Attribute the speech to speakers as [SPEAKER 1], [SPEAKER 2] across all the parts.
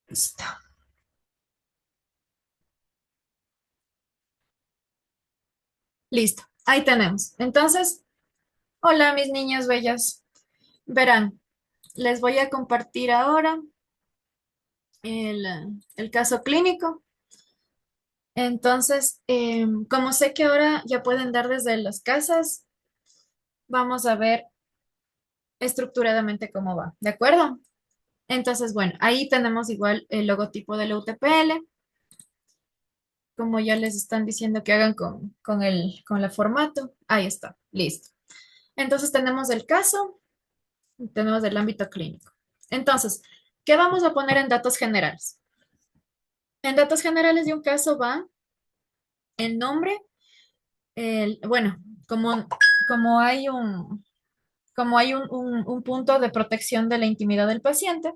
[SPEAKER 1] Listo. Listo. Ahí tenemos. Entonces, hola mis niñas bellas. Verán, les voy a compartir ahora el caso clínico. Entonces, como sé que ahora ya pueden dar desde las casas, vamos a ver estructuradamente cómo va. ¿De acuerdo? Entonces, bueno, ahí tenemos igual el logotipo de la UTPL, como ya les están diciendo que hagan con el formato. Ahí está, listo. Entonces tenemos el caso, tenemos el ámbito clínico. Entonces, ¿qué vamos a poner en datos generales? En datos generales de un caso va el nombre, bueno, como, como hay un, como hay un punto de protección de la intimidad del paciente,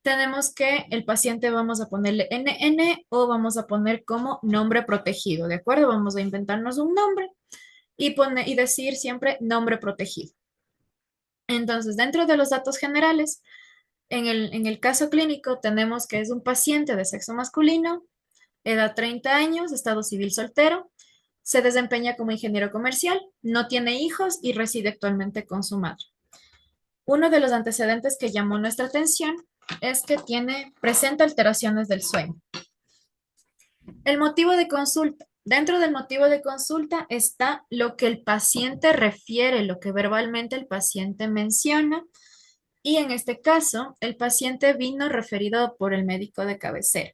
[SPEAKER 1] tenemos que el paciente vamos a ponerle NN o vamos a poner como nombre protegido, ¿de acuerdo? Vamos a inventarnos un nombre y decir siempre nombre protegido. Entonces, dentro de los datos generales, en el caso clínico tenemos que es un paciente de sexo masculino, edad 30 años, estado civil soltero, se desempeña como ingeniero comercial, no tiene hijos y reside actualmente con su madre. Uno de los antecedentes que llamó nuestra atención es que presenta alteraciones del sueño. El motivo de consulta. Dentro del motivo de consulta está lo que el paciente refiere, lo que verbalmente el paciente menciona. Y en este caso, el paciente vino referido por el médico de cabecera.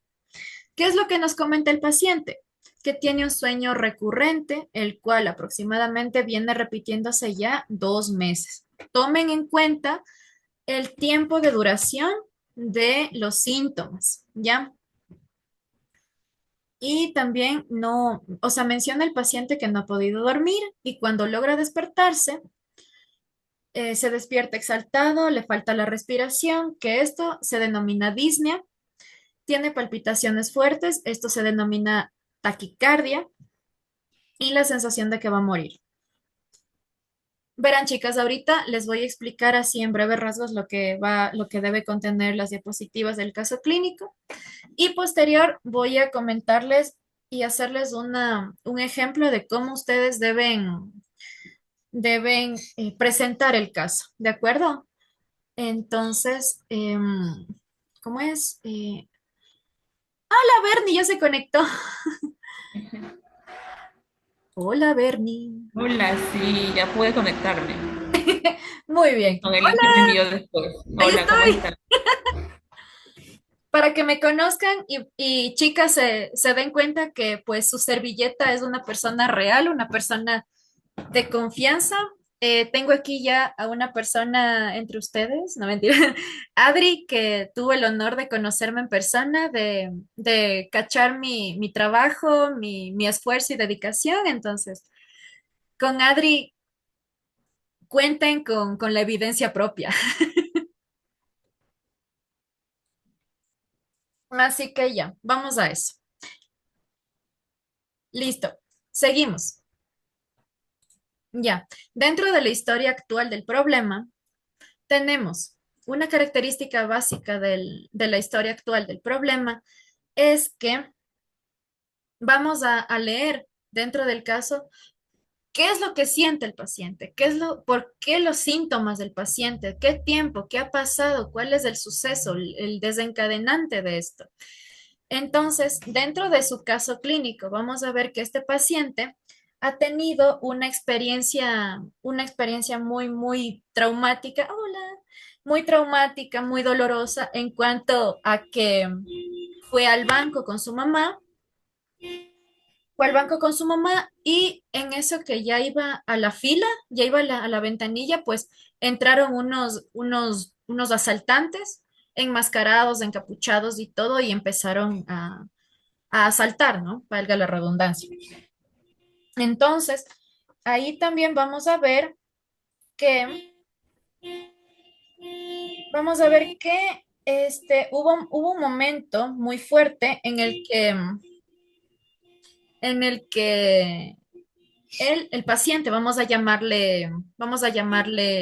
[SPEAKER 1] ¿Qué es lo que nos comenta el paciente? Que tiene un sueño recurrente, el cual aproximadamente viene repitiéndose ya 2 meses. Tomen en cuenta el tiempo de duración de los síntomas, ¿ya? Y también no, o sea, menciona el paciente que no ha podido dormir y cuando logra despertarse, se despierta exaltado, le falta la respiración, que esto se denomina disnea, tiene palpitaciones fuertes, esto se denomina taquicardia y la sensación de que va a morir. Verán, chicas, ahorita les voy a explicar así en breves rasgos lo que debe contener las diapositivas del caso clínico y posterior voy a comentarles y hacerles un ejemplo de cómo ustedes deben presentar el caso, ¿de acuerdo? Entonces, ¿cómo es? Hola, Bernie, ya se conectó. Hola, Bernie.
[SPEAKER 2] Hola, sí, ya pude conectarme
[SPEAKER 1] Muy bien.
[SPEAKER 2] con el link que me envió después.
[SPEAKER 1] Ahí
[SPEAKER 2] Hola, ¿cómo
[SPEAKER 1] estoy.
[SPEAKER 2] estás?
[SPEAKER 1] Para que me conozcan y chicas se den cuenta que pues su servilleta es una persona real, una persona de confianza. Tengo aquí ya a una persona entre ustedes, no mentira, Adri, que tuvo el honor de conocerme en persona, de cachar mi trabajo, mi esfuerzo y dedicación. Entonces, con Adri cuenten con la evidencia propia. Así que ya, vamos a eso. Listo, seguimos. Ya, dentro de la historia actual del problema, tenemos una característica básica de la historia actual del problema, es que vamos a leer dentro del caso qué es lo que siente el paciente, por qué los síntomas del paciente, qué tiempo, qué ha pasado, cuál es el suceso, el desencadenante de esto. Entonces, dentro de su caso clínico, vamos a ver que este paciente ha tenido una experiencia muy, muy traumática, hola, muy traumática, muy dolorosa en cuanto a que fue al banco con su mamá, fue al banco con su mamá y en eso que ya iba a la fila, ya iba a la ventanilla, pues entraron unos asaltantes enmascarados, encapuchados y todo y empezaron a asaltar, ¿no? Valga la redundancia. Entonces, ahí también que, vamos a ver que hubo un momento muy fuerte en el que el paciente, vamos a llamarle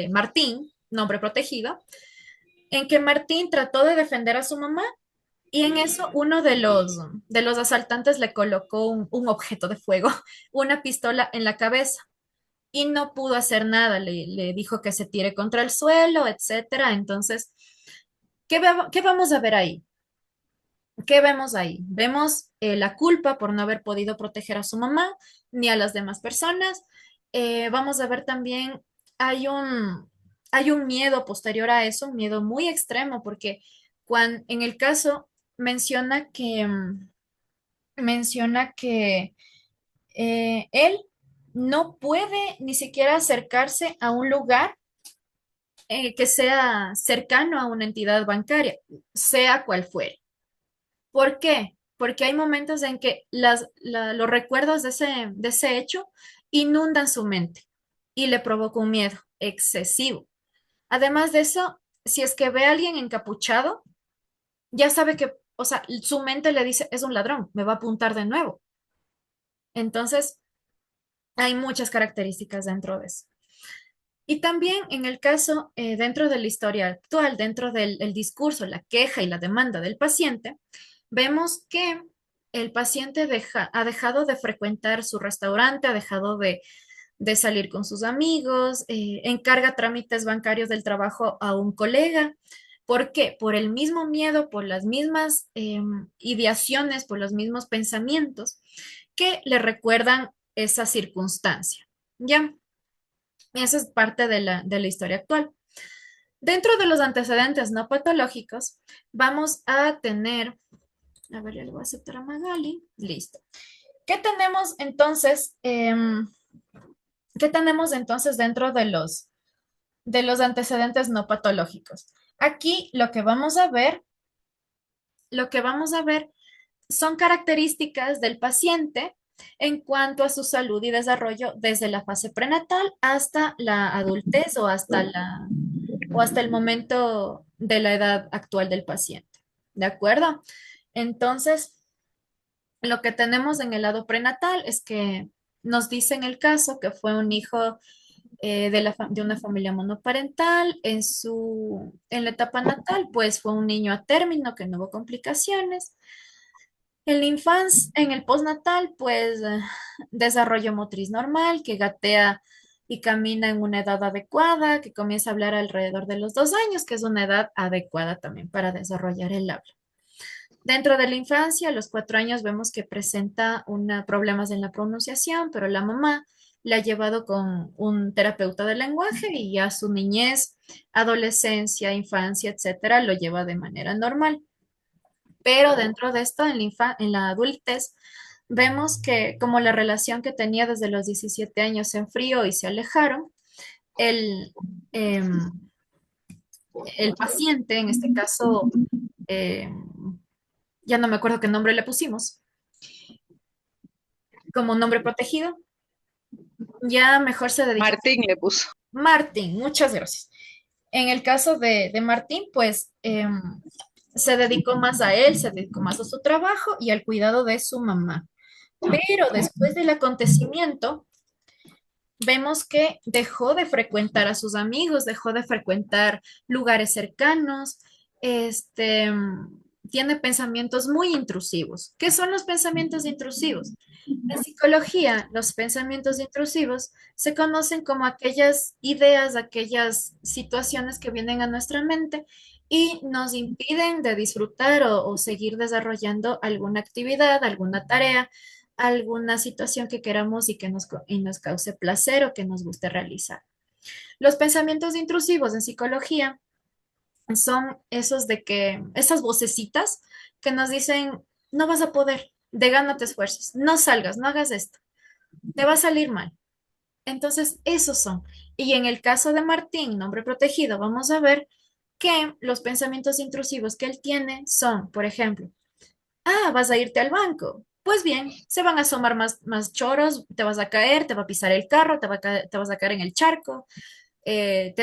[SPEAKER 1] Martín, nombre protegido, en que Martín trató de defender a su mamá Y en eso uno de los asaltantes le colocó un objeto de fuego, una pistola en la cabeza y no pudo hacer nada. Le dijo que se tire contra el suelo, etcétera. Entonces, ¿qué vamos a ver ahí? ¿Qué vemos ahí? Vemos la culpa por no haber podido proteger a su mamá ni a las demás personas. Vamos a ver también, hay un, hay un miedo posterior a eso, un miedo muy extremo, porque en el caso menciona menciona que él no puede ni siquiera acercarse a un lugar que sea cercano a una entidad bancaria, sea cual fuere. ¿Por qué? Porque hay momentos en que los recuerdos de ese hecho inundan su mente y le provoca un miedo excesivo. Además de eso, si es que ve a alguien encapuchado, ya sabe que, o sea, su mente le dice, es un ladrón, me va a apuntar de nuevo. Entonces, hay muchas características dentro de eso. Y también en el caso, dentro de la historia actual, dentro del el discurso, la queja y la demanda del paciente, vemos que el paciente ha dejado de frecuentar su restaurante, ha dejado de salir con sus amigos, encarga trámites bancarios del trabajo a un colega. ¿Por qué? Por el mismo miedo, por las mismas ideaciones, por los mismos pensamientos que le recuerdan esa circunstancia. ¿Ya? Esa es parte de la historia actual. Dentro de los antecedentes no patológicos, vamos a tener, a ver, ya le voy a aceptar a Magali, listo. ¿Qué tenemos entonces? ¿Qué tenemos entonces dentro de los antecedentes no patológicos? Aquí lo que vamos a ver son características del paciente en cuanto a su salud y desarrollo desde la fase prenatal hasta la adultez o hasta el momento de la edad actual del paciente. ¿De acuerdo? Entonces, lo que tenemos en el lado prenatal es que nos dice en el caso que fue un hijo de una familia monoparental. En la etapa natal, pues fue un niño a término que no hubo complicaciones. En la infancia, en el postnatal, pues desarrollo motriz normal, que gatea y camina en una edad adecuada, que comienza a hablar alrededor de los 2 años, que es una edad adecuada también para desarrollar el habla. Dentro de la infancia, a los 4 años vemos que presenta problemas en la pronunciación, pero la mamá le ha llevado con un terapeuta de lenguaje y ya su niñez, adolescencia, infancia, etcétera, lo lleva de manera normal. Pero dentro de esto, en la adultez, vemos que como la relación que tenía desde los 17 años se enfrió y se alejaron, el, em, el paciente, en este caso, ya no me acuerdo qué nombre le pusimos, como nombre protegido, ya mejor se dedica.
[SPEAKER 3] Martín le puso.
[SPEAKER 1] Martín, muchas gracias. En el caso de Martín, pues se dedicó más a él, se dedicó más a su trabajo y al cuidado de su mamá. Pero después del acontecimiento, vemos que dejó de frecuentar a sus amigos, dejó de frecuentar lugares cercanos, tiene pensamientos muy intrusivos. ¿Qué son los pensamientos intrusivos? En psicología, los pensamientos intrusivos se conocen como aquellas ideas, aquellas situaciones que vienen a nuestra mente y nos impiden de disfrutar o seguir desarrollando alguna actividad, alguna tarea, alguna situación que queramos y que y nos cause placer o que nos guste realizar. Los pensamientos intrusivos en psicología son esos de que, esas vocecitas que nos dicen, no vas a poder, de gana te esfuerzos, no salgas, no hagas esto, te va a salir mal. Entonces, esos son. Y en el caso de Martín, nombre protegido, vamos a ver que los pensamientos intrusivos que él tiene son, por ejemplo, vas a irte al banco. Pues bien, se van a asomar más choros, te vas a caer, te va a pisar el carro, te vas a caer en el charco, se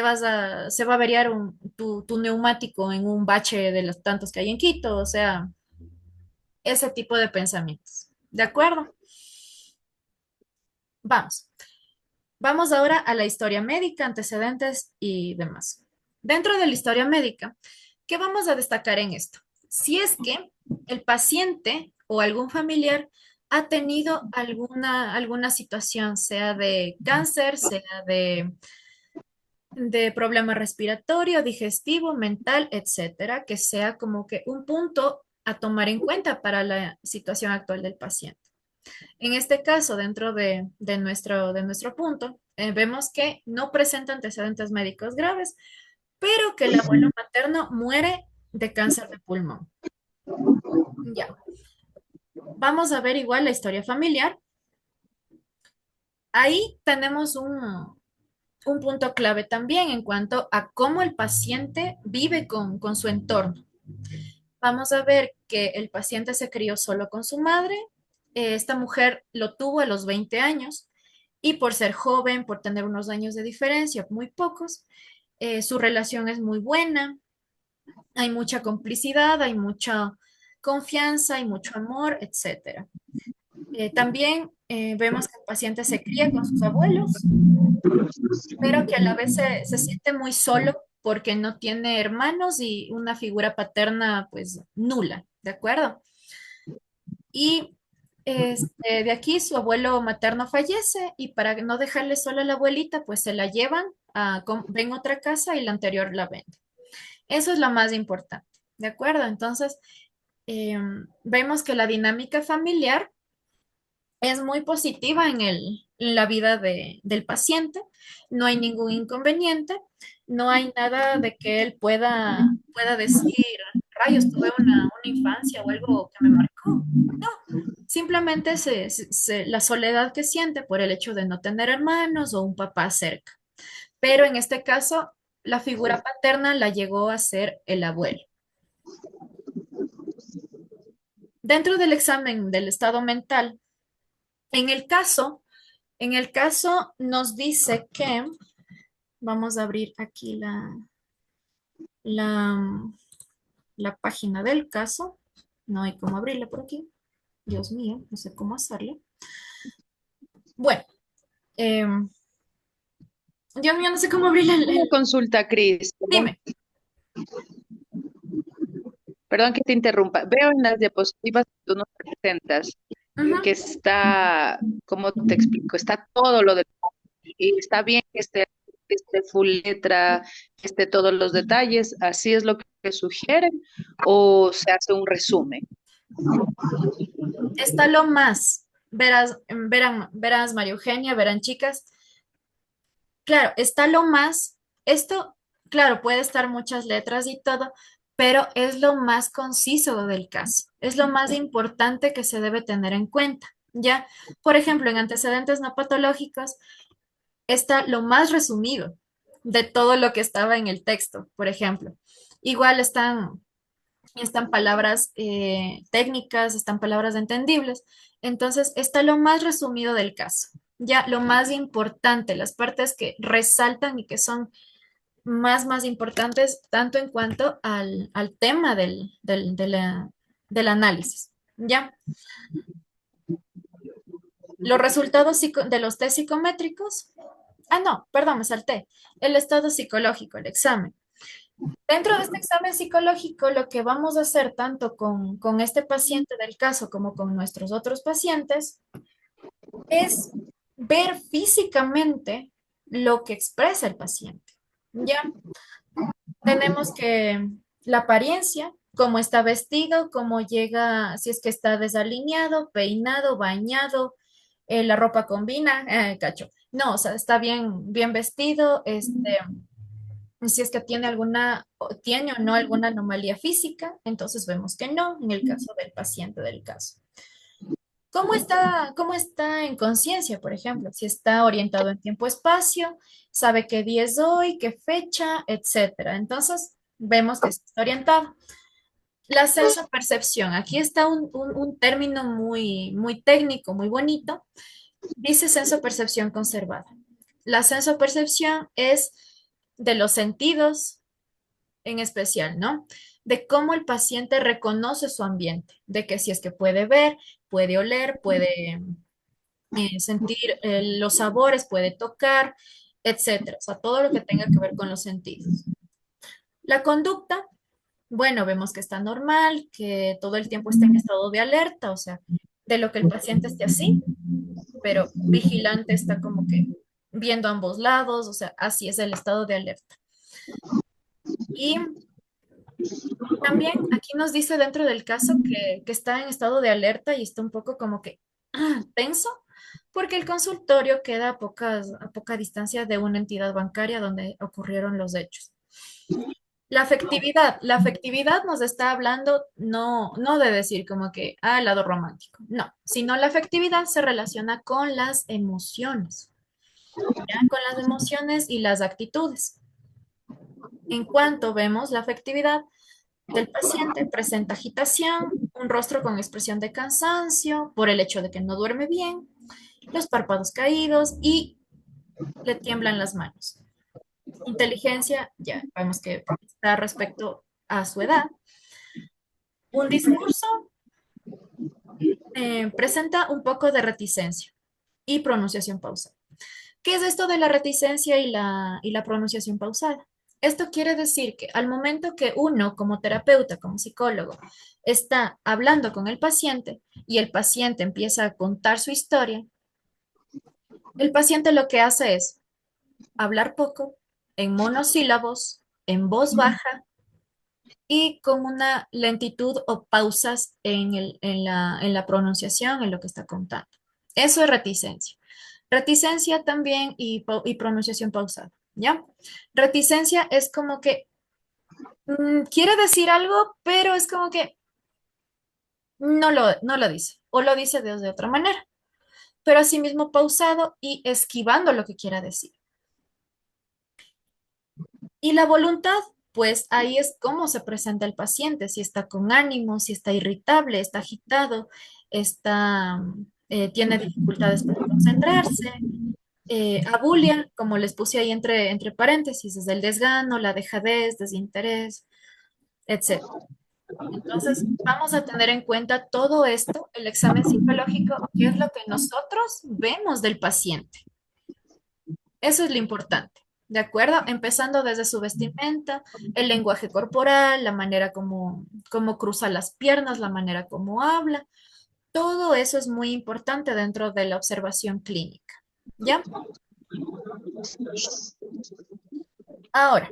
[SPEAKER 1] va a averiar tu neumático en un bache de los tantos que hay en Quito, o sea, ese tipo de pensamientos. ¿De acuerdo? Vamos. Vamos ahora a la historia médica, antecedentes y demás. Dentro de la historia médica, ¿qué vamos a destacar en esto? Si es que el paciente o algún familiar ha tenido alguna situación, sea de cáncer, sea de problema respiratorio, digestivo, mental, etcétera, que sea como que un punto a tomar en cuenta para la situación actual del paciente. En este caso, dentro de nuestro punto, vemos que no presenta antecedentes médicos graves, pero que el abuelo materno muere de cáncer de pulmón. Ya, vamos a ver igual la historia familiar. Ahí tenemos un punto clave también en cuanto a cómo el paciente vive con su entorno. Vamos a ver que el paciente se crió solo con su madre. Esta mujer lo tuvo a los 20 años y por ser joven, por tener unos años de diferencia, muy pocos, su relación es muy buena, hay mucha complicidad, hay mucha confianza, hay mucho amor, etcétera. También vemos que el paciente se cría con sus abuelos, pero que a la vez se siente muy solo porque no tiene hermanos y una figura paterna pues nula, ¿de acuerdo? Y de aquí su abuelo materno fallece y para no dejarle sola a la abuelita, pues se la llevan ven otra casa y la anterior la vende. Eso es lo más importante, ¿de acuerdo? Entonces, vemos que la dinámica familiar es muy positiva en la vida del paciente, no hay ningún inconveniente, no hay nada de que él pueda decir, rayos, tuve una infancia o algo que me marcó. No, simplemente la soledad que siente por el hecho de no tener hermanos o un papá cerca. Pero en este caso, la figura paterna la llegó a ser el abuelo. Dentro del examen del estado mental, en el caso, en el caso nos dice que, vamos a abrir aquí la, la página del caso. No hay cómo abrirla por aquí. Dios mío, no sé cómo hacerle. Bueno, Dios mío, no sé cómo abrirla.
[SPEAKER 3] Una consulta, Cris.
[SPEAKER 1] Dime.
[SPEAKER 3] Perdón que te interrumpa. Veo en las diapositivas que tú nos presentas
[SPEAKER 1] Ujú.
[SPEAKER 3] que está, ¿cómo te explico? Está todo lo de... Y está bien que esté full letra, que esté todos los detalles. ¿Así es lo que sugieren o se hace un resumen?
[SPEAKER 1] Está lo más. Verás, María Eugenia, verán, chicas. Claro, está lo más. Esto, claro, puede estar muchas letras y todo, pero es lo más conciso del caso. Es lo más importante que se debe tener en cuenta. ¿Ya? Por ejemplo, en antecedentes no patológicos está lo más resumido de todo lo que estaba en el texto, por ejemplo. Igual están palabras técnicas, están palabras entendibles. Entonces, está lo más resumido del caso. Ya lo más importante, las partes que resaltan y que son más importantes, tanto en cuanto al tema del análisis. Ya, los resultados de los test psicométricos. Ah, no, perdón, me salté. El estado psicológico, el examen. Dentro de este examen psicológico, lo que vamos a hacer tanto con este paciente del caso como con nuestros otros pacientes es ver físicamente lo que expresa el paciente. Ya tenemos que la apariencia, cómo está vestido, cómo llega, si es que está desalineado, peinado, bañado, la ropa combina, cacho. No, o sea, está bien vestido, si es que tiene o no alguna anomalía física, entonces vemos que no, en el caso del paciente del caso. ¿Cómo está en conciencia, por ejemplo? Si está orientado en tiempo-espacio, sabe qué día es hoy, qué fecha, etcétera. Entonces, vemos que está orientado. La senso-percepción. Aquí está un término muy técnico, muy bonito. Dice senso-percepción conservada. La senso-percepción es de los sentidos, en especial, ¿no? De cómo el paciente reconoce su ambiente, de que si es que puede ver, puede oler, puede sentir los sabores, puede tocar, etcétera. O sea, todo lo que tenga que ver con los sentidos. La conducta, Bueno, vemos que está normal, que todo el tiempo está en estado de alerta, o sea, de lo que el paciente esté así, pero vigilante está como que viendo ambos lados, o sea, así es el estado de alerta. Y también aquí nos dice dentro del caso que está en estado de alerta y está un poco como que tenso, porque el consultorio queda a poca distancia de una entidad bancaria donde ocurrieron los hechos. La afectividad nos está hablando no de decir como que, el lado romántico, no, sino la afectividad se relaciona con las emociones, ¿ya? Con las emociones y las actitudes. En cuanto vemos la afectividad del paciente, presenta agitación, un rostro con expresión de cansancio por el hecho de que no duerme bien, los párpados caídos y le tiemblan las manos. Inteligencia, ya vemos que está respecto a su edad. Un discurso presenta un poco de reticencia y pronunciación pausada. ¿Qué es esto de la reticencia y la pronunciación pausada? Esto quiere decir que al momento que uno, como terapeuta, como psicólogo, está hablando con el paciente y el paciente empieza a contar su historia, el paciente lo que hace es hablar poco, en monosílabos, en voz baja y con una lentitud o pausas en la pronunciación, en lo que está contando. Eso es reticencia. Reticencia también y pronunciación pausada, ¿ya? Reticencia es como que quiere decir algo, pero es como que no lo dice, o lo dice de otra manera, pero asimismo pausado y esquivando lo que quiera decir. Y la voluntad, pues ahí es cómo se presenta el paciente, si está con ánimo, si está irritable, está agitado, tiene dificultades para concentrarse, abulia, como les puse ahí entre paréntesis, es el desgano, la dejadez, desinterés, etc. Entonces, vamos a tener en cuenta todo esto, el examen psicológico, que es lo que nosotros vemos del paciente. Eso es lo importante, ¿de acuerdo? Empezando desde su vestimenta, el lenguaje corporal, la manera como cruza las piernas, la manera como habla. Todo eso es muy importante dentro de la observación clínica, ¿ya? Ahora,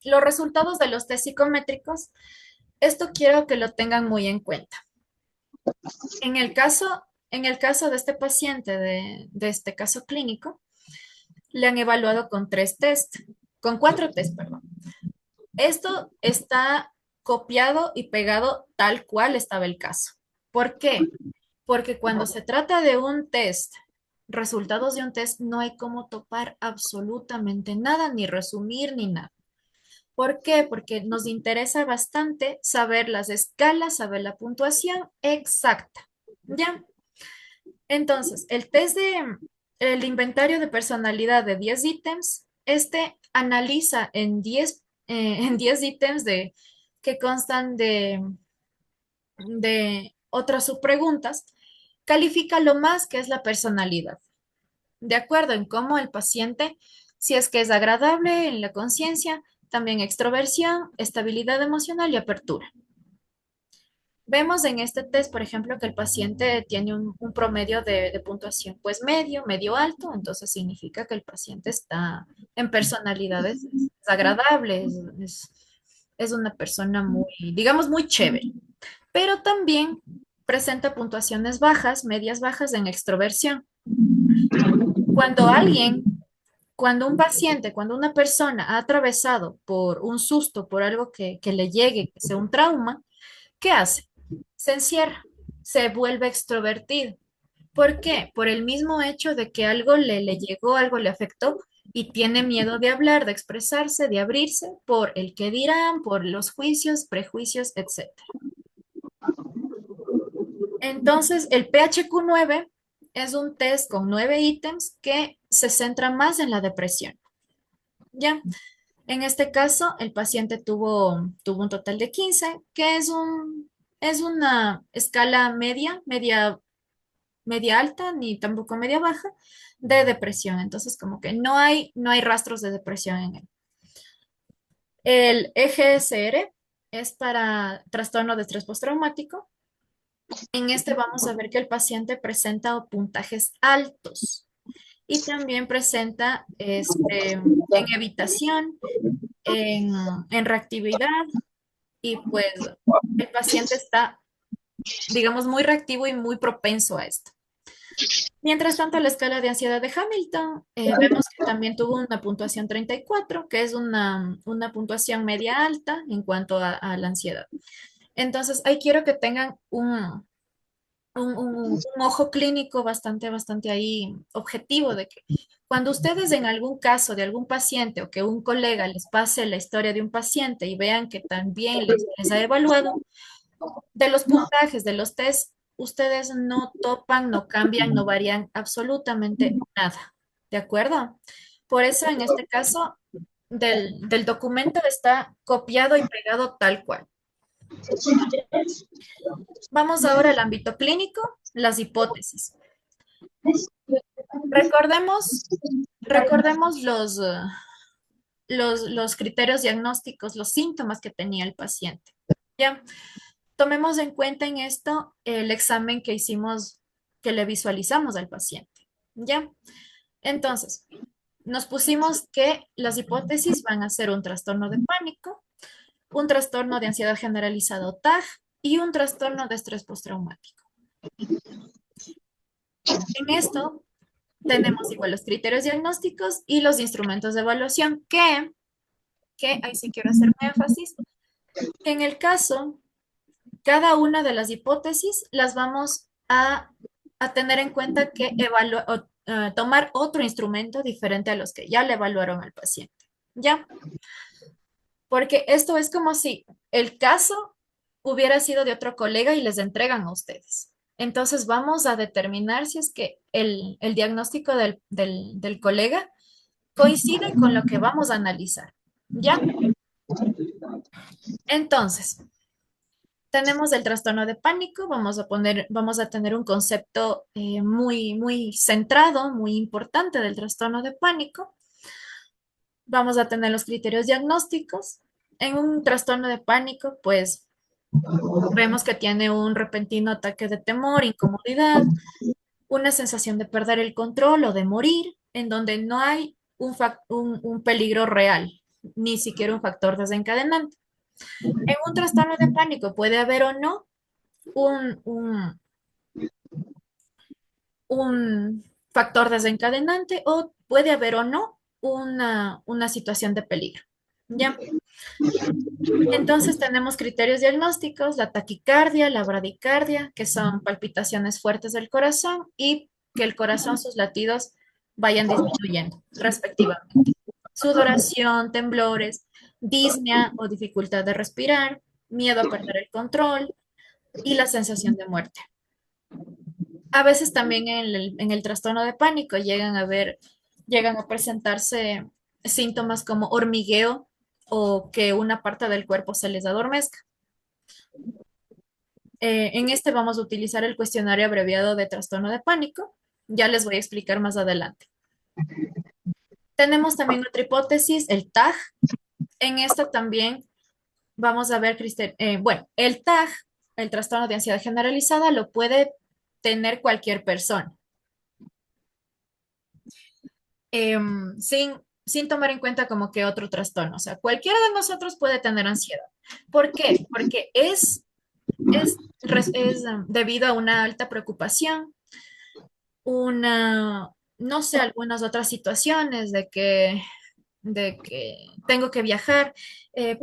[SPEAKER 1] los resultados de los test psicométricos, esto quiero que lo tengan muy en cuenta. En el caso de este paciente, de este caso clínico, le han evaluado con con cuatro test, perdón. Esto está copiado y pegado tal cual estaba el caso. ¿Por qué? Porque cuando se trata de un test, resultados de un test, no hay cómo topar absolutamente nada, ni resumir, ni nada. ¿Por qué? Porque nos interesa bastante saber las escalas, saber la puntuación exacta. ¿Ya? Entonces, el inventario de personalidad de 10 ítems, este analiza en 10 ítems que constan de otras subpreguntas, califica lo más que es la personalidad, de acuerdo en cómo el paciente, si es que es agradable en la conciencia, también extroversión, estabilidad emocional y apertura. Vemos en este test, por ejemplo, que el paciente tiene un promedio de puntuación, pues medio alto, entonces significa que el paciente está en personalidades es agradable, es una persona muy, digamos, muy chévere, pero también presenta puntuaciones bajas, medias bajas en extroversión. Cuando cuando un paciente, cuando una persona ha atravesado por un susto, por algo que le llegue, que sea un trauma, ¿qué hace? Se encierra, se vuelve extrovertido. ¿Por qué? Por el mismo hecho de que algo le llegó, algo le afectó y tiene miedo de hablar, de expresarse, de abrirse por el que dirán, por los juicios, prejuicios, etc. Entonces, el PHQ-9 es un test con 9 ítems que se centra más en la depresión. ¿Ya? En este caso, el paciente tuvo un total de 15, que es una escala media alta, ni tampoco media baja, de depresión. Entonces, como que no hay rastros de depresión en él. El EGSR es para trastorno de estrés postraumático. En este vamos a ver que el paciente presenta puntajes altos y también presenta en evitación, en reactividad y pues el paciente está, digamos, muy reactivo y muy propenso a esto. Mientras tanto, la escala de ansiedad de Hamilton, vemos que también tuvo una puntuación 34, que es una puntuación media alta en cuanto a la ansiedad. Entonces, ahí quiero que tengan un ojo clínico bastante ahí objetivo de que cuando ustedes en algún caso de algún paciente o que un colega les pase la historia de un paciente y vean que también les ha evaluado, de los puntajes de los test, ustedes no topan, no cambian, no varían absolutamente nada. ¿De acuerdo? Por eso en este caso del documento está copiado y pegado tal cual. Vamos ahora al ámbito clínico, las hipótesis. Recordemos, recordemos los criterios diagnósticos, los síntomas que tenía el paciente. ¿Ya? Tomemos en cuenta en esto el examen que hicimos, que le visualizamos al paciente. ¿Ya? Entonces, nos pusimos que las hipótesis van a ser un trastorno de pánico, un trastorno de ansiedad generalizada o TAG y un trastorno de estrés postraumático. En esto tenemos igual los criterios diagnósticos y los instrumentos de evaluación que ahí sí quiero hacer énfasis, que en el caso, cada una de las hipótesis las vamos a tener en cuenta que tomar otro instrumento diferente a los que ya le evaluaron al paciente. ¿Ya? Porque esto es como si el caso hubiera sido de otro colega y les entregan a ustedes. Entonces vamos a determinar si es que el diagnóstico del colega coincide con lo que vamos a analizar. ¿Ya? Entonces, tenemos el trastorno de pánico, vamos a tener un concepto muy centrado, muy importante del trastorno de pánico. Vamos a tener los criterios diagnósticos. En un trastorno de pánico, pues vemos que tiene un repentino ataque de temor, incomodidad, una sensación de perder el control o de morir, en donde no hay un peligro real, ni siquiera un factor desencadenante. En un trastorno de pánico puede haber o no un, un, un factor desencadenante o puede haber o no una situación de peligro. ¿Ya? Entonces tenemos criterios diagnósticos, la taquicardia, la bradicardia, que son palpitaciones fuertes del corazón y que el corazón, sus latidos vayan disminuyendo respectivamente. Sudoración, temblores, disnea o dificultad de respirar, miedo a perder el control y la sensación de muerte. A veces también en el trastorno de pánico llegan a presentarse síntomas como hormigueo o que una parte del cuerpo se les adormezca. En este vamos a utilizar el cuestionario abreviado de trastorno de pánico. Ya les voy a explicar más adelante. Tenemos también otra hipótesis, el TAG. En esta también vamos a ver, bueno, el TAG, el trastorno de ansiedad generalizada, lo puede tener cualquier persona. Sin tomar en cuenta como que otro trastorno. O sea, cualquiera de nosotros puede tener ansiedad. ¿Por qué? Porque es debido a una alta preocupación, no sé, algunas otras situaciones de que tengo que viajar,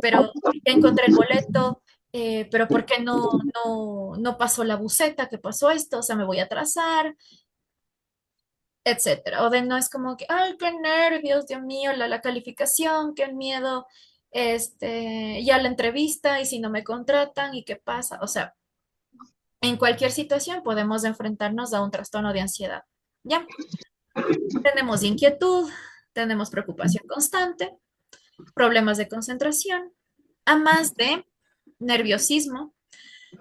[SPEAKER 1] pero ya encontré el boleto, pero ¿por qué no pasó la buseta? ¿Qué pasó esto? O sea, me voy a atrasar, etcétera. O de no es como que, ay, qué nervios, Dios mío, la calificación, qué miedo, ya la entrevista y si no me contratan y qué pasa. O sea, en cualquier situación podemos enfrentarnos a un trastorno de ansiedad. ¿Ya? Tenemos inquietud, tenemos preocupación constante, problemas de concentración, a más de nerviosismo,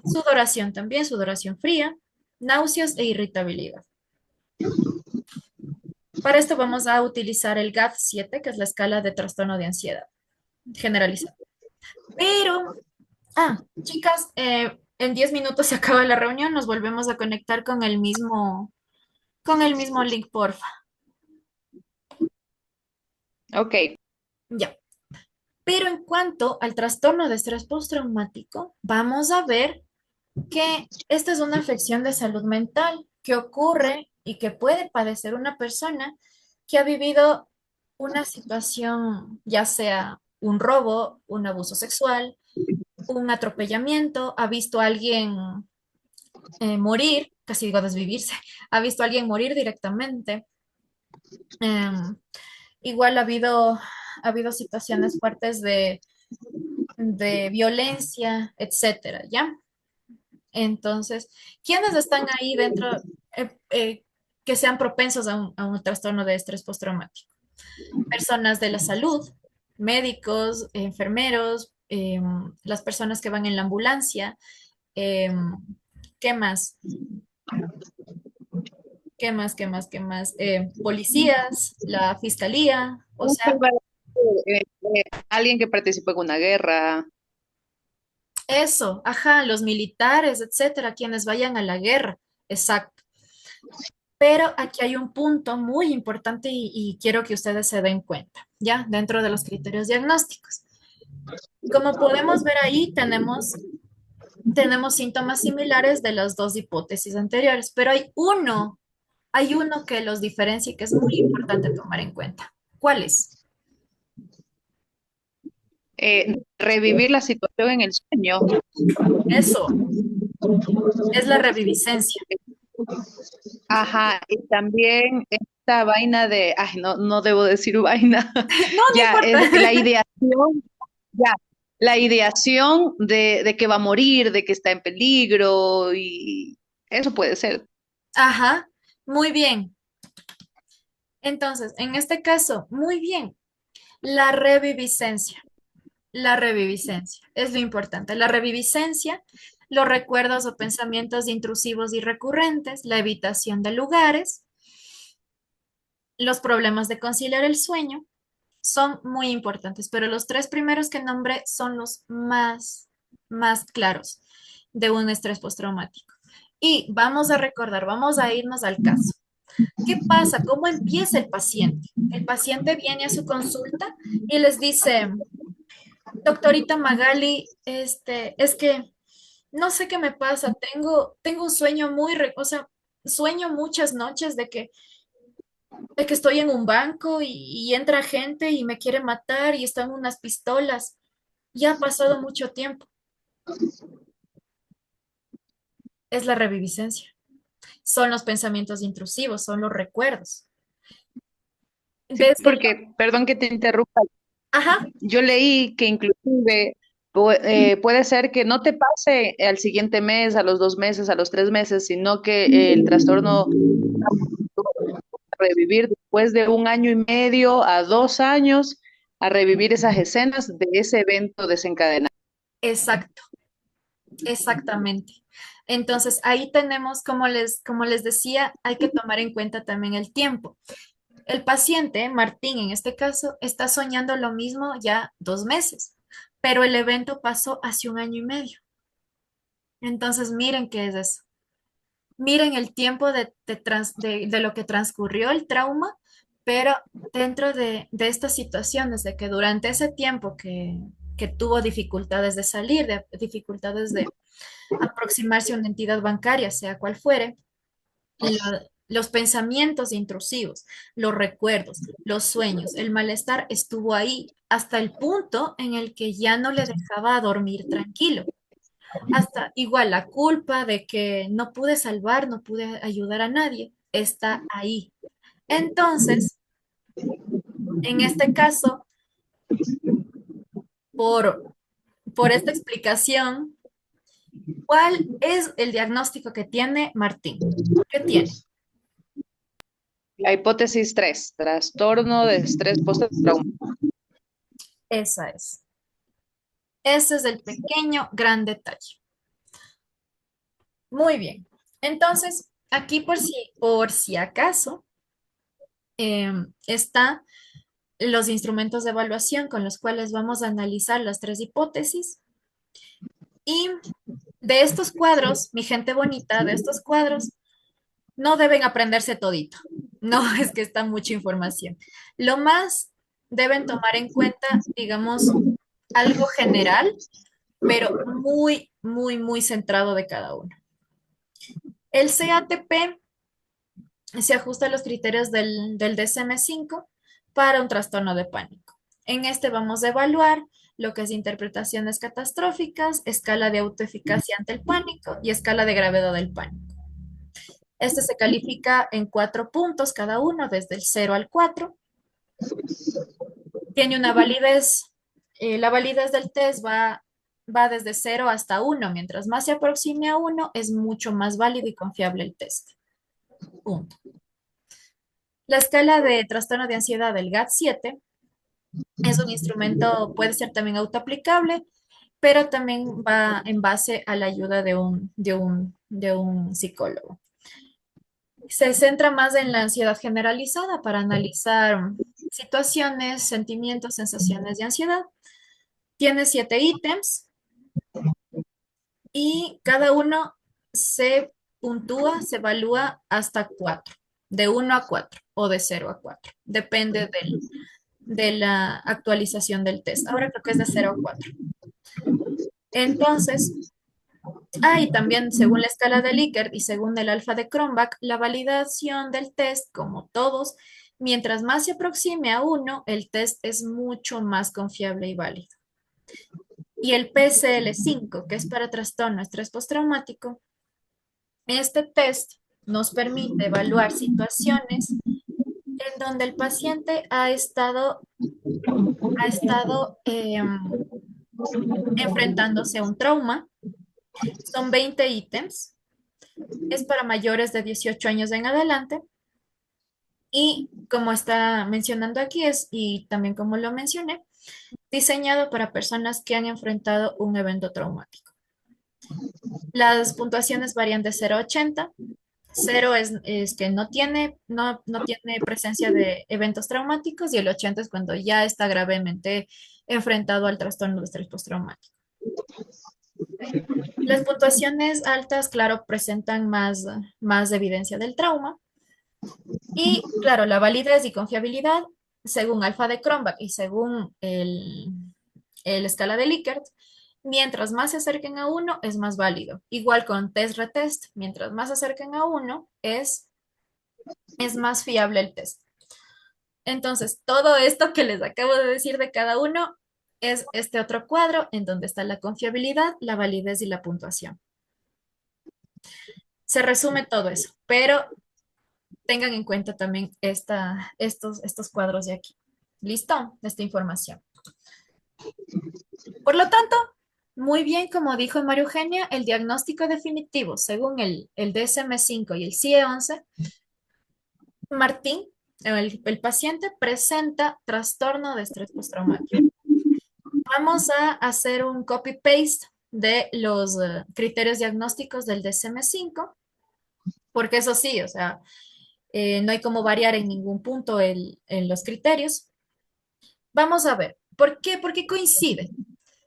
[SPEAKER 1] sudoración también, sudoración fría, náuseas e irritabilidad. Para esto vamos a utilizar el GAD-7, que es la escala de trastorno de ansiedad generalizada. Pero Chicas, en 10 minutos se acaba la reunión, nos volvemos a conectar con el mismo link, porfa.
[SPEAKER 3] Ok.
[SPEAKER 1] Ya. Pero en cuanto al trastorno de estrés postraumático, vamos a ver que esta es una afección de salud mental que ocurre y que puede padecer una persona que ha vivido una situación, ya sea un robo, un abuso sexual, un atropellamiento, ha visto a alguien morir, casi digo desvivirse, ha visto a alguien morir directamente. Em, igual ha habido situaciones fuertes de violencia, etcétera, ¿ya? Entonces, ¿quiénes están ahí dentro que sean propensos a un trastorno de estrés postraumático? Personas de la salud, médicos, enfermeros, las personas que van en la ambulancia, em, ¿qué más? ¿Qué más? ¿Qué más? ¿Qué más? Policías, la fiscalía, o sea,
[SPEAKER 3] Alguien que participó en una guerra.
[SPEAKER 1] eso, ajá, los militares, etcétera, quienes vayan a la guerra, exacto. Pero aquí hay un punto muy importante y quiero que ustedes se den cuenta, ¿ya? Dentro de los criterios diagnósticos. Como podemos ver ahí, tenemos síntomas similares de las dos hipótesis anteriores, pero hay uno que los diferencia y que es muy importante tomar en cuenta. ¿Cuál es?
[SPEAKER 3] Revivir la situación en el sueño.
[SPEAKER 1] Eso, es la reviviscencia.
[SPEAKER 3] Ajá, y también esta vaina de, ay, no, no debo decir vaina,
[SPEAKER 1] No, no
[SPEAKER 3] ya,
[SPEAKER 1] importa.
[SPEAKER 3] la ideación, ya, la ideación de que va a morir, de que está en peligro, y eso puede ser.
[SPEAKER 1] Ajá, muy bien. Entonces, en este caso, muy bien, la reviviscencia. La reviviscencia es lo importante. La reviviscencia, los recuerdos o pensamientos intrusivos y recurrentes, la evitación de lugares, los problemas de conciliar el sueño son muy importantes, pero los tres primeros que nombré son los más claros de un estrés postraumático. Y vamos a recordar, vamos a irnos al caso. ¿Qué pasa? ¿Cómo empieza el paciente? El paciente viene a su consulta y les dice, doctorita Magali, es que no sé qué me pasa, tengo un sueño o sea, sueño muchas noches de que estoy en un banco y entra gente y me quiere matar y están unas pistolas. Ya ha pasado mucho tiempo. Es la reviviscencia. Son los pensamientos intrusivos, son los recuerdos.
[SPEAKER 3] Sí,
[SPEAKER 1] Desde
[SPEAKER 3] porque, perdón que te interrumpa,
[SPEAKER 1] ajá,
[SPEAKER 3] yo leí que inclusive puede ser que no te pase al siguiente mes, a los 2 meses, a los 3 meses, sino que el trastorno revivir después de 1 año y medio a 2 años, a revivir esas escenas de ese evento desencadenado.
[SPEAKER 1] exacto, exactamente. Entonces, ahí tenemos, como les decía, hay que tomar en cuenta también el tiempo. El paciente, Martín en este caso, está soñando lo mismo ya 2 meses, pero el evento pasó hace un año y medio. Entonces, miren qué es eso. Miren el tiempo de lo que transcurrió el trauma, pero dentro de estas situaciones, de que durante ese tiempo que tuvo dificultades de salir, de dificultades de aproximarse a una entidad bancaria, sea cual fuere, los pensamientos intrusivos, los recuerdos, los sueños, el malestar estuvo ahí hasta el punto en el que ya no le dejaba dormir tranquilo. Hasta igual la culpa de que no pude salvar, no pude ayudar a nadie, está ahí. Entonces, en este caso, por, por esta explicación, ¿cuál es el diagnóstico que tiene Martín? ¿Qué tiene?
[SPEAKER 3] La hipótesis 3, trastorno de estrés postraumático.
[SPEAKER 1] Esa es. Ese es el pequeño gran detalle. Muy bien. Entonces, aquí por si acaso, está los instrumentos de evaluación con los cuales vamos a analizar las tres hipótesis. Y de estos cuadros, mi gente bonita, de estos cuadros, no deben aprenderse todito. No, es que está mucha información. Lo más deben tomar en cuenta, digamos, algo general, pero muy, muy, muy centrado de cada uno. El CATP se ajusta a los criterios del DSM-5 para un trastorno de pánico. En este vamos a evaluar lo que es interpretaciones catastróficas, escala de autoeficacia ante el pánico y escala de gravedad del pánico. Este se califica en 4 puntos cada uno, desde el 0 al 4. Tiene una validez, la validez del test va desde 0 hasta 1. Mientras más se aproxime a 1, es mucho más válido y confiable el test. Punto. La escala de trastorno de ansiedad del GAT-7 es un instrumento, puede ser también autoaplicable, pero también va en base a la ayuda de un psicólogo. Se centra más en la ansiedad generalizada para analizar situaciones, sentimientos, sensaciones de ansiedad. Tiene 7 ítems y cada uno se puntúa, se evalúa hasta 4, de 1 a 4 o de 0 a 4. Depende de la actualización del test. Ahora creo que es de 0 a 4. Entonces, y también según la escala de Likert y según el alfa de Cronbach, la validación del test, como todos, mientras más se aproxime a 1, el test es mucho más confiable y válido. Y el PSL5, que es para trastorno estrés postraumático, este test nos permite evaluar situaciones en donde el paciente ha estado enfrentándose a un trauma. Son 20 ítems. Es para mayores de 18 años en adelante. Y como está mencionando aquí, y también como lo mencioné, diseñado para personas que han enfrentado un evento traumático. Las puntuaciones varían de 0 a 80. 0 es que no tiene presencia de eventos traumáticos y el 80 es cuando ya está gravemente enfrentado al trastorno de estrés postraumático. Las puntuaciones altas, claro, presentan más evidencia del trauma. Y claro, la validez y confiabilidad, según alfa de Cronbach y según el escala de Likert, mientras más se acerquen a 1, es más válido. Igual con test-retest, mientras más se acerquen a 1, es más fiable el test. Entonces, todo esto que les acabo de decir de cada uno es este otro cuadro en donde está la confiabilidad, la validez y la puntuación. Se resume todo eso, pero tengan en cuenta también estos cuadros de aquí. ¿Listo? Esta información. Por lo tanto, muy bien, como dijo María Eugenia, el diagnóstico definitivo, según el DSM-5 y el CIE-11, Martín, el paciente presenta trastorno de estrés postraumático. Vamos a hacer un copy-paste de los criterios diagnósticos del DSM-5, porque eso sí, o sea, no hay como variar en ningún punto en los criterios. Vamos a ver, ¿por qué? Porque coincide.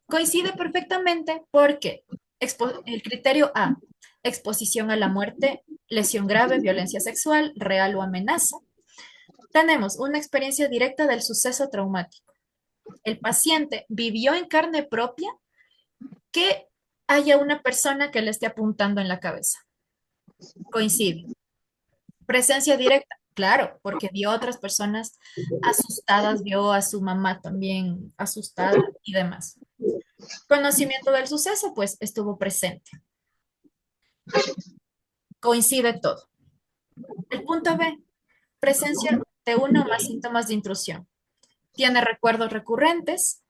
[SPEAKER 1] Coincide perfectamente porque el criterio A, exposición a la muerte, lesión grave, violencia sexual, real o amenaza. Tenemos una experiencia directa del suceso traumático. El paciente vivió en carne propia que haya una persona que le esté apuntando en la cabeza. Coincide. Presencia directa, claro, porque vio a otras personas asustadas, vio a su mamá también asustada y demás. Conocimiento del suceso, pues estuvo presente. Coincide todo. El punto B, presencia de uno o más síntomas de intrusión. Tiene recuerdos recurrentes,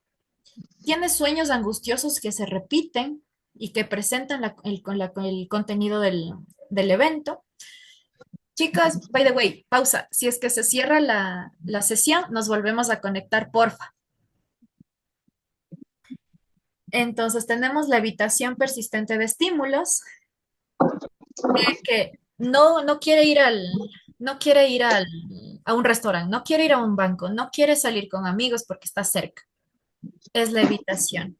[SPEAKER 1] tiene sueños angustiosos que se repiten y que presentan el contenido del evento. Chicas, by the way, pausa. Si es que se cierra la sesión, nos volvemos a conectar, porfa. Entonces, tenemos la evitación persistente de estímulos, que no quiere ir a un restaurante, no quiere ir a un banco, no quiere salir con amigos porque está cerca. Es la evitación.